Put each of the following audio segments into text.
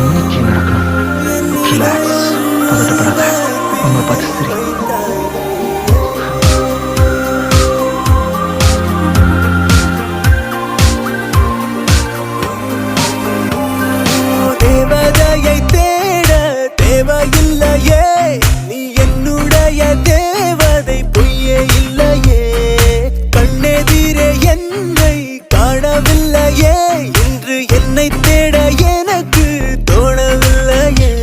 இன்னைக்கு நடக்கணும். ரிலாக்ஸ், பதட்டப்படாத, உங்களை பார்த்து சரி. தேவதையை தேட தேவையில்லையே, நீ என்னுடைய தேவதை பொய்யே இல்லையே. கண்ணெதிரே என்னை காணவில்லையே, இன்று என்னை தேட எனக்கு தோணவில்லையே.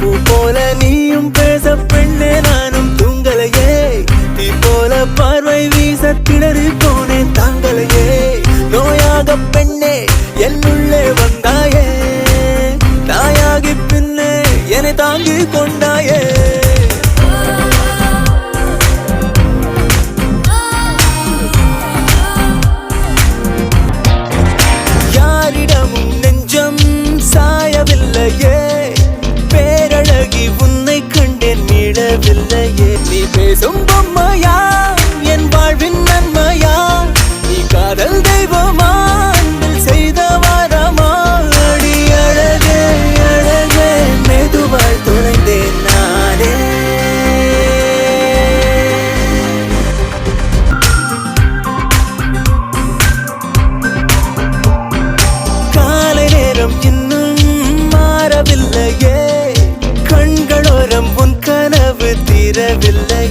பூ போல நீயும் பேச பெண்ணே நானும் தூங்கலையே, தீ போல பார்வை வீச திணறி போனேன் தாங்கலையே. நோயாக பெண்ணே என்னுள்ளே வந்தாயே, தாயாகி பின்னே என்னை தாங்கி கொண்டாயே. யாரிடமும் நெஞ்சம் சாயவில்லையே, பேரழகி உன்னை கண்டேன் மீளவில்லையே. நீ பேசும் பொம்மையா என் வாழ்வின் நன்மையா, நீ காதல் தெய்வமா செய்த வாரமா. அடி அழகே அழகே மெதுவாய் தொலைந்தேன் நானே. காலை நேரம் இன்னும் மாறவில்லையே, கண்களோரம் உன் கனவு தீரவில்லை.